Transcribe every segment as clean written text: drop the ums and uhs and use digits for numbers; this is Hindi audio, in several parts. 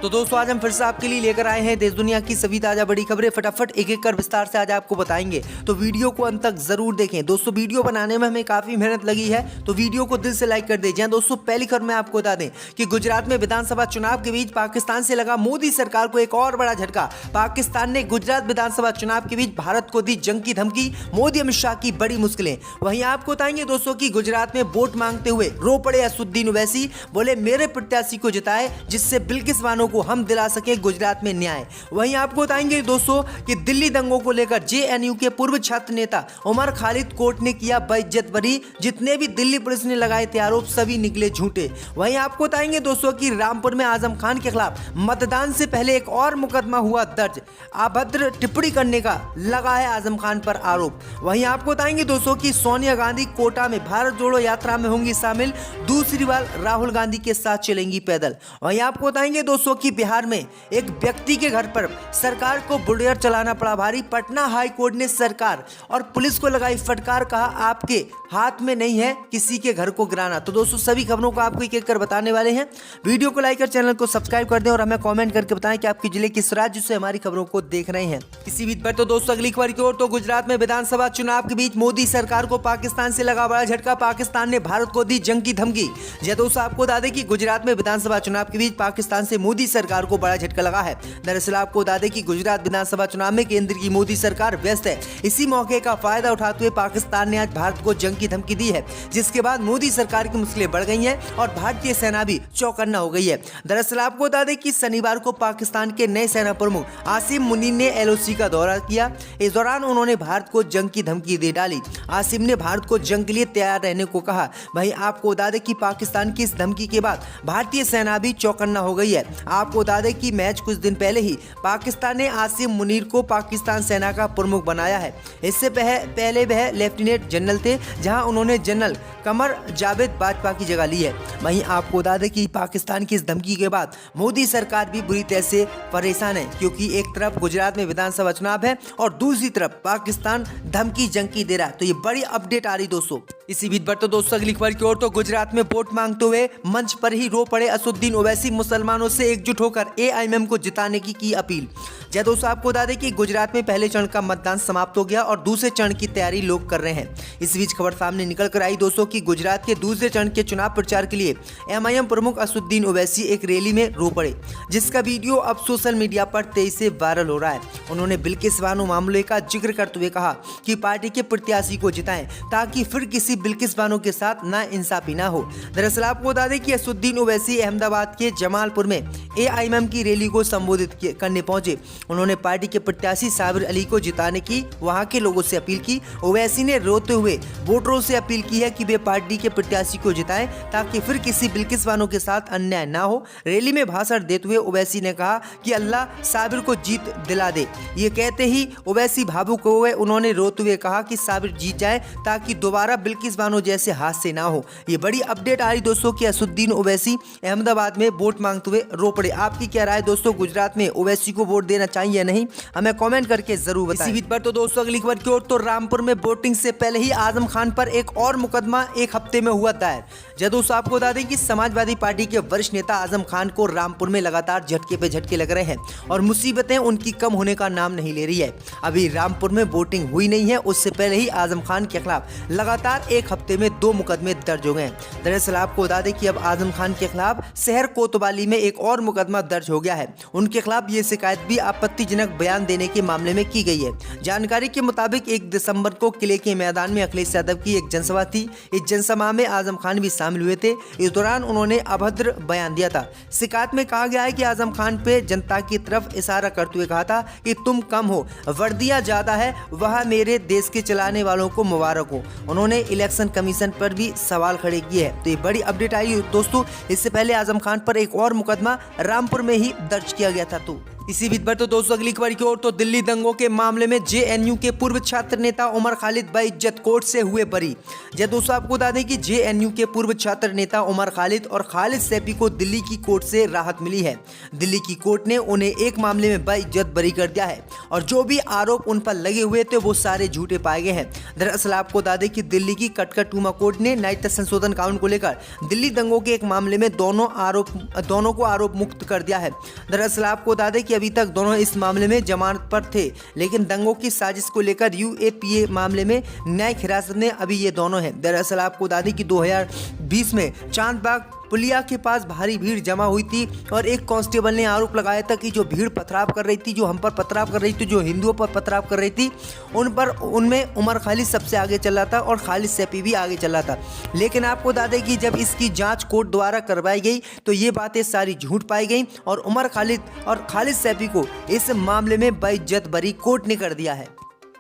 तो दोस्तों आज हम फिर से आपके लिए लेकर आए हैं देश दुनिया की सभी ताजा बड़ी खबरें। फटाफट एक एक कर विस्तार से आज आपको बताएंगे, तो वीडियो को अंत तक जरूर देखें। दोस्तों वीडियो बनाने में हमें काफी मेहनत लगी है, तो वीडियो को दिल से लाइक कर दीजिए। दोस्तों पहली खबर में आपको बता दें कि गुजरात में विधानसभा चुनाव के बीच पाकिस्तान से लगा मोदी सरकार को एक और बड़ा झटका। पाकिस्तान ने गुजरात विधानसभा चुनाव के बीच भारत को दी जंग की धमकी, मोदी अमित शाह की बड़ी मुश्किलें। वहीं आपको बताएंगे दोस्तों की गुजरात में वोट मांगते हुए रो पड़े असदुद्दीन ओवैसी, बोले मेरे प्रत्याशी को जिताए जिससे बिल्किस बानो को हम दिला सके गुजरात में न्याय। वहीं आपको बताएंगे दोस्तों कि दिल्ली दंगों को लेकर जेएनयू के पूर्व छात्र नेता उमर खालिद कोर्ट ने किया बेइज्जत बरी, जितने भी दिल्ली पुलिस ने लगाए थे आरोप सभी निकले झूठे। वहीं आपको बताएंगे दोस्तों कि रामपुर में आजम खान के खिलाफ मतदान से पहले एक और मुकदमा हुआ दर्ज, अभद्र टिप्पणी करने का लगा है आजम खान पर आरोप। वहीं आपको बताएंगे दोस्तों कि सोनिया गांधी कोटा में भारत जोड़ो यात्रा में होंगी शामिल, दूसरी बार राहुल गांधी के साथ चलेंगी पैदल। वहीं आपको बताएंगे दोस्तों कि बिहार में एक व्यक्ति के घर पर सरकार को बुलडोजर चलाना पड़ा भारी। पटना हाई कोर्ट ने सरकार और पुलिस को लगाई फटकार, कहा आपके हाथ में नहीं है किसी के घर को गिराना। तो दोस्तों सभी खबरों को आपको एक एक कर बताने वाले हैं। वीडियो को लाइक कर चैनल को सब्सक्राइब कर दें और हमें कमेंट करके बताएं कि आपके जिले किस राज्य से हमारी खबरों को देख रहे हैं। इसी बीच पर तो दोस्तों अगली खबर की ओर, तो गुजरात में विधानसभा चुनाव के बीच मोदी सरकार को पाकिस्तान से लगा बड़ा झटका। पाकिस्तान ने भारत को दी जंग की धमकी। दोस्तों आपको बता दें कि गुजरात में विधानसभा चुनाव के बीच पाकिस्तान से मोदी सरकार को बड़ा झटका लगा है। दरअसल आपको बता दें कि गुजरात विधानसभा चुनाव में केंद्र की मोदी सरकार व्यस्त है। इसी मौके का फायदा उठाते हुए पाकिस्तान ने आज भारत को जंग की धमकी दी है, जिसके बाद मोदी सरकार की मुश्किलें बढ़ गई हैं और भारतीय सेना भी चौकन्ना हो गई है। दरअसल आपको बता दें कि शनिवार को पाकिस्तान के नए सेना प्रमुख आसिम मुनीर ने एलओसी का दौरा किया। इस दौरान उन्होंने भारत को जंग की धमकी दे डाली। आसिम ने भारत को जंग के लिए तैयार रहने को कहा। वहीं आपको बता दें कि पाकिस्तान की इस धमकी के बाद भारतीय सेना भी चौकन्ना हो गई है। आपको बता दें कि मैच कुछ दिन पहले ही पाकिस्तान ने आसिम मुनीर को पाकिस्तान सेना का प्रमुख बनाया है। इससे पहले वह लेफ्टिनेंट जनरल थे, जहां उन्होंने जनरल कमर जावेद बाजवा की जगह ली है। वहीं आपको बता दें कि पाकिस्तान की इस धमकी के बाद मोदी सरकार भी बुरी तरह से परेशान है, क्योंकि एक तरफ गुजरात में विधानसभा चुनाव है और दूसरी तरफ पाकिस्तान धमकी जंगी दे रहा है। तो ये बड़ी अपडेट आ रही दोस्तों। इसी बीच पर तो दोस्तों अगली खबर की ओर, तो गुजरात में वोट मांगते हुए मंच पर ही रो पड़े असदुद्दीन ओवैसी, मुसलमानों से एकजुट होकर एआईएमएम को जिताने की अपील। दोस्तों आपको बता दें कि गुजरात में पहले चरण का मतदान समाप्त हो गया और दूसरे चरण की तैयारी लोग कर रहे हैं। इस बीच खबर सामने निकल कर आई दोस्तों कि गुजरात के दूसरे चरण के चुनाव प्रचार के लिए एमआईएम प्रमुख असदुद्दीन ओवैसी एक रैली में रो पड़े, जिसका वीडियो अब सोशल मीडिया पर तेजी से वायरल हो रहा है। उन्होंने बिल्किस बानो मामले का जिक्र करते हुए कहा कि पार्टी के प्रत्याशी को जिताएं ताकि फिर किसी बिल्किस बानो के साथ नाइंसाफी ना हो। दरअसल आपको बता दें कि असदुद्दीन ओवैसी अहमदाबाद के जमालपुर में एआईएमएम की रैली को संबोधित करने पहुंचे। उन्होंने पार्टी के प्रत्याशी साबिर अली को जिताने की वहां के लोगों से अपील की। ओवैसी ने रोते हुए वोटरों से अपील की है कि वे पार्टी के प्रत्याशी को जिताएं ताकि फिर किसी बिल्किस बानो के साथ अन्याय ना हो। रैली में भाषण देते हुए ओवैसी ने कहा कि अल्लाह साबिर को जीत दिला दे। ये कहते ही ओवैसी भावुक हुए। उन्होंने रोते हुए कहा कि साबिर जीत जाए ताकि दोबारा बिल्किस बानो जैसे हादसे ना हो। ये बड़ी अपडेट आ रही दोस्तों कि असदुद्दीन ओवैसी अहमदाबाद में वोट मांगते हुए रो पड़े। आपकी क्या राय दोस्तों, गुजरात में ओवैसी को वोट देना चाहिए या नहीं, हमें कमेंट करके जरूर बताएं। इसी बीच पर तो दोस्तों अगली खबर की ओर, तो रामपुर में वोटिंग से पहले ही आजम खान पर एक और मुकदमा एक हफ्ते में हुआ दायर। दोस्तों आपको बता दें कि समाजवादी पार्टी के वरिष्ठ नेता आजम खान को रामपुर में लगातार झटके पे झटके लग रहे हैं और मुसीबतें उनकी कम होने का नाम नहीं ले रही है। अभी रामपुर में वोटिंग हुई नहीं है, उससे पहले ही आजम खान के खिलाफ लगातार एक हफ्ते में 2 मुकदमे दर्ज हो गए। दरअसल आपको बता दें कि अब आजम खान के खिलाफ शहर कोतवाली में एक और मुकदमा दर्ज हो गया है। उनके खिलाफ ये शिकायत भी आपत्तिजनक बयान देने के मामले में की गई है। जानकारी के मुताबिक 1 दिसंबर को किले के मैदान में अखिलेश यादव की एक जनसभा थी। इस जनसभा में आजम खान भी शामिल हुए थे। इस दौरान उन्होंने अभद्र बयान दिया था। शिकायत में कहा गया है कि आजम खान पे जनता की तरफ इशारा करते हुए कहा था कि तुम कम हो, वर्दियां ज्यादा है, वह मेरे देश के चलाने वालों को मुबारक हो। उन्होंने इलेक्शन कमीशन पर भी सवाल खड़े किए हैं। तो ये बड़ी अपडेट आई दोस्तों। इससे पहले आजम खान पर एक और मुकदमा रामपुर में ही दर्ज किया गया था। तो इसी बीच पर तो दोस्तों अगली खबर की ओर तो दिल्ली दंगों के मामले में जेएनयू के पूर्व छात्र नेता उमर खालिद बाइज्जत कोर्ट से हुए बरी। जी दोस्तों आपको बता दें कि जेएनयू के पूर्व छात्र नेता उमर खालिद और खालिद सैफी को दिल्ली की कोर्ट से राहत मिली है। दिल्ली की कोर्ट ने उन्हें एक मामले में बाइज्जत बरी कर दिया है और जो भी आरोप उन पर लगे हुए थे वो सारे झूठे पाए गए हैं। दरअसल आपको बता दें कि दिल्ली की कटकटुमा कोर्ट ने नागरिकता संशोधन कानून को लेकर दिल्ली दंगों के एक मामले में दोनों को आरोप मुक्त कर दिया है। दरअसल आपको बता दें कि अभी तक दोनों इस मामले में जमानत पर थे, लेकिन दंगों की साजिश को लेकर यूएपीए मामले में न्यायिक हिरासत में अभी ये दोनों हैं। दरअसल आपको बता दें कि 2020 में चांदबाग पुलिया के पास भारी भीड़ जमा हुई थी और एक कांस्टेबल ने आरोप लगाया था कि जो भीड़ पथराव कर रही थी, जो हम पर पथराव कर रही थी, जो हिंदुओं पर पथराव कर रही थी, उनमें उमर खालिद सबसे आगे चल रहा था और खालिद सैफी भी आगे चल रहा था। लेकिन आपको बता दें कि जब इसकी जांच कोर्ट द्वारा करवाई गई तो ये बातें सारी झूठ पाई गई और उमर खालिद और खालिद सैफी को इस मामले में बाइज्जत बरी कोर्ट ने कर दिया है।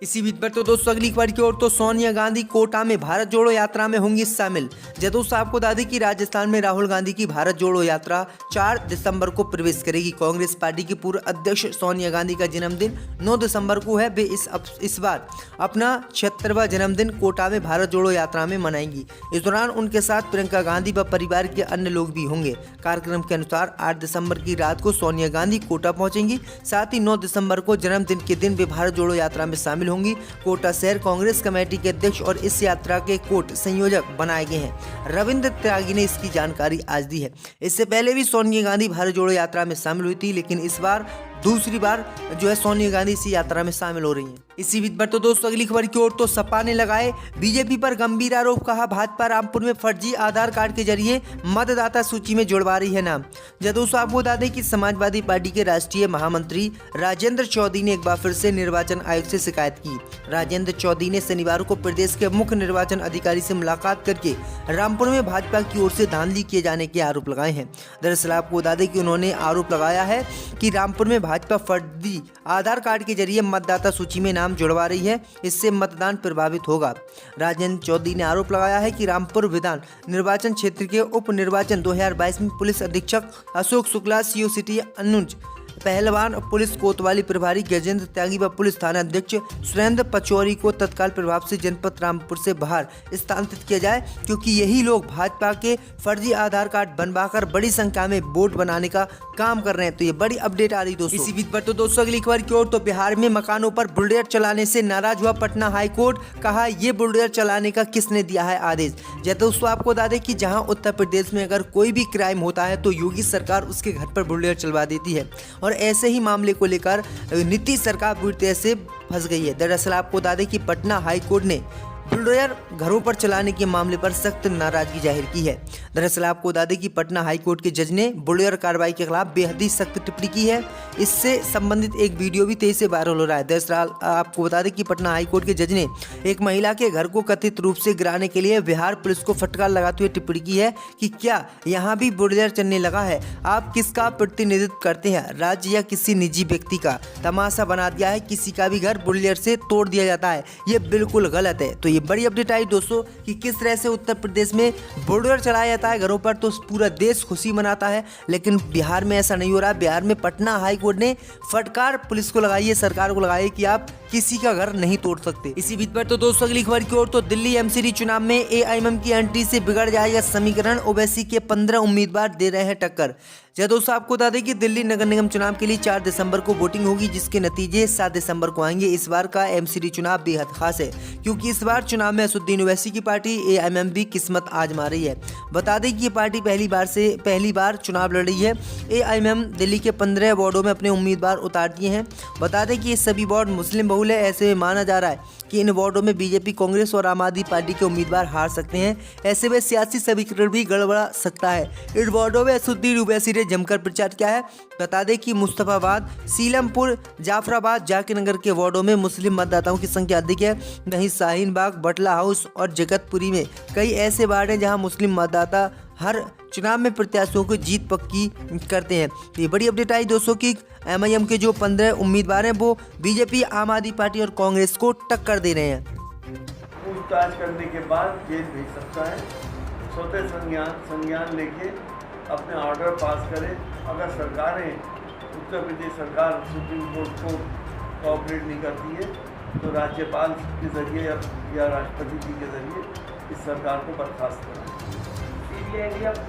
इसी बीच पर तो दोस्तों अगली खबर की ओर तो सोनिया गांधी कोटा में भारत जोड़ो यात्रा में होंगी शामिल। दोस्तों आपको बता दें कि राजस्थान में राहुल गांधी की भारत जोड़ो यात्रा 4 दिसंबर को प्रवेश करेगी। कांग्रेस पार्टी की पूर्व अध्यक्ष सोनिया गांधी का जन्मदिन 9 दिसंबर को है। वे इस बार अपना 76वां जन्मदिन कोटा में भारत जोड़ो यात्रा में मनाएंगी। इस दौरान उनके साथ प्रियंका गांधी व परिवार के अन्य लोग भी होंगे। कार्यक्रम के अनुसार 8 दिसंबर की रात को सोनिया गांधी कोटा पहुंचेंगी। साथ ही 9 दिसंबर को जन्मदिन के दिन वे भारत जोड़ो यात्रा में शामिल होंगी। कोटा शहर कांग्रेस कमेटी के अध्यक्ष और इस यात्रा के कोट संयोजक बनाए गए हैं। रविंद्र त्यागी ने इसकी जानकारी आज दी है। इससे पहले भी सोनिया गांधी भारत जोड़ो यात्रा में शामिल हुई थी, लेकिन इस बार दूसरी बार जो है सोनिया गांधी इसी यात्रा में शामिल हो रही हैं। इसी बीच पर तो दोस्तों अगली खबर की ओर तो सपा ने लगाए बीजेपी पर गंभीर आरोप। कहा भाजपा रामपुर में फर्जी आधार कार्ड के जरिए मतदाता सूची में जुड़वा रही है नाम। दोस्तों आपको बता दें कि समाजवादी पार्टी के राष्ट्रीय महामंत्री राजेंद्र चौधरी ने एक बार फिर से निर्वाचन आयोग से शिकायत की। राजेंद्र चौधरी ने शनिवार को प्रदेश के मुख्य निर्वाचन अधिकारी से मुलाकात करके रामपुर में भाजपा की ओर से धांधली किए जाने के आरोप लगाए हैं। दरअसल आपको बता दें कि उन्होंने आरोप लगाया है कि रामपुर में भाजपा फर्जी आधार कार्ड के जरिए मतदाता सूची में नाम जुड़वा रही है, इससे मतदान प्रभावित होगा। राजेंद्र चौधरी ने आरोप लगाया है कि रामपुर विधान निर्वाचन क्षेत्र के उप निर्वाचन 2022 में पुलिस अधीक्षक अशोक शुक्ला, सीओ सिटी अनुज पहलवान, पुलिस कोतवाली प्रभारी गजेंद्र त्यागी व पुलिस थाना अध्यक्ष सुरेंद्र पचौरी को तत्काल प्रभाव से जनपद रामपुर से बाहर स्थानांतरित किया जाए, क्योंकि यही लोग भाजपा के फर्जी आधार कार्ड बनवाकर बड़ी संख्या में वोट बनाने का काम कर रहे हैं। तो ये बड़ी अपडेट आ रही दोस्तों। इसी बीच पर तो दोस्तों अगली खबर की ओर तो बिहार में मकानों पर बुलडोजर चलाने से नाराज हुआ पटना हाईकोर्ट। कहा ये बुलडोजर चलाने का किसने दिया है आदेश। दोस्तों आपको बता दें कि जहां उत्तर प्रदेश में अगर कोई भी क्राइम होता है तो योगी सरकार उसके घर पर बुलडोजर चलवा देती है और ऐसे ही मामले को लेकर नीतीश सरकार पूरी तरह से फंस गई है। दरअसल आपको बता दें कि पटना हाईकोर्ट ने बुलडोजर घरों पर चलाने के मामले पर सख्त नाराजगी जाहिर की है। दरअसल आपको बता दें कि पटना हाईकोर्ट के जज ने बुलडोजर कार्रवाई के खिलाफ बेहद ही सख्त टिप्पणी की है। इससे संबंधित एक वीडियो भी तेजी से वायरल हो रहा है। दरअसल आपको बता दें कि पटना हाईकोर्ट के जज ने एक महिला के घर को कथित रूप से गिराने के लिए बिहार पुलिस को फटकार लगाते हुए टिप्पणी की है कि क्या यहाँ भी बुलडोजर चलने लगा है। आप किसका प्रतिनिधित्व करते हैं, राज्य या किसी निजी व्यक्ति का? तमाशा बना दिया है, किसी का भी घर बुलडोजर से तोड़ दिया जाता है, ये बिल्कुल गलत है। तो ये बड़ी अपडेट आई दोस्तों कि किस तरह से उत्तर प्रदेश में बुलडोजर चलाया जाता है घरों पर, तो पूरा देश खुशी मनाता है, लेकिन बिहार में ऐसा नहीं हो रहा। बिहार में पटना हाईकोर्ट ने फटकार पुलिस को लगाई है, सरकार को लगाई कि आप किसी का घर नहीं तोड़ सकते। इसी बीच पर तो दोस्तों अगली खबर की ओर तो दिल्ली एमसीडी चुनाव में एआईएमएम की एंट्री से बिगड़ जाएगा समीकरण। ओवैसी के 15 उम्मीदवार दे रहे हैं टक्कर। दोस्तों आपको बता दें कि दिल्ली नगर निगम चुनाव के लिए 4 दिसंबर को वोटिंग होगी, जिसके नतीजे 7 दिसंबर को आएंगे। इस बार का एमसीडी चुनाव बेहद खास है, क्योंकि इस बार चुनाव में असदुद्दीन ओवैसी की पार्टी एआईएमएम भी किस्मत आजमा रही है। बता दें कि ये पार्टी पहली बार चुनाव लड़ रही है। एआईएमएम दिल्ली के 15 वार्डों में अपने उम्मीदवार उतार दिए हैं। बता दें कि ये सभी वार्ड मुस्लिम बहुल है। ऐसे में माना जा रहा है कि इन वार्डों में बीजेपी, कांग्रेस और आम आदमी पार्टी के उम्मीदवार हार सकते हैं। ऐसे में सियासी समीकरण भी गड़बड़ा सकता है। इन वार्डों में असदुद्दीन ओवैसी ने जमकर प्रचार किया है। बता दें कि मुस्तफाबाद, सीलमपुर, जाफराबाद, जाकिर नगर के वार्डों में मुस्लिम मतदाताओं की संख्या अधिक है। वहीं शाहीन बाग, बटला हाउस और जगतपुरी में कई ऐसे वार्ड हैं जहां मुस्लिम मतदाता हर चुनाव में प्रत्याशियों को जीत पक्की करते हैं। ये बड़ी अपडेट आई दोस्तों कि एमआईएम के जो 15 उम्मीदवार हैं वो बीजेपी, आम आदमी पार्टी और कांग्रेस को टक्कर दे रहे हैं। पूछताछ करने के बाद जेल भेज सकता है। स्वतः संज्ञान लेके अपने ऑर्डर पास करें। अगर सरकारें उत्तर प्रदेश सरकार सुप्रीम कोर्ट को कोऑपरेट नहीं करती है तो राज्यपाल के जरिए या राष्ट्रपति जी के जरिए इस सरकार को बर्खास्त करें। सीबीआई भी अब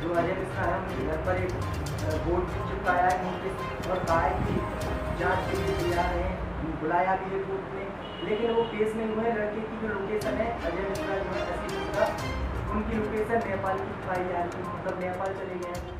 जो अजय मिश्रा है उनके घर पर एक बोर्ड चिपकाया है नोटिस और कहा है कि जांच के लिए तैयार हैं, बुलाया भी है कोर्ट में। लेकिन वो केस में हुए लड़के की जो लोकेशन है अजय मिश्रा जो है असीम मिश्रा, उनकी लोकेशन नेपाल की पाई जा रही है, मतलब नेपाल चले गए हैं।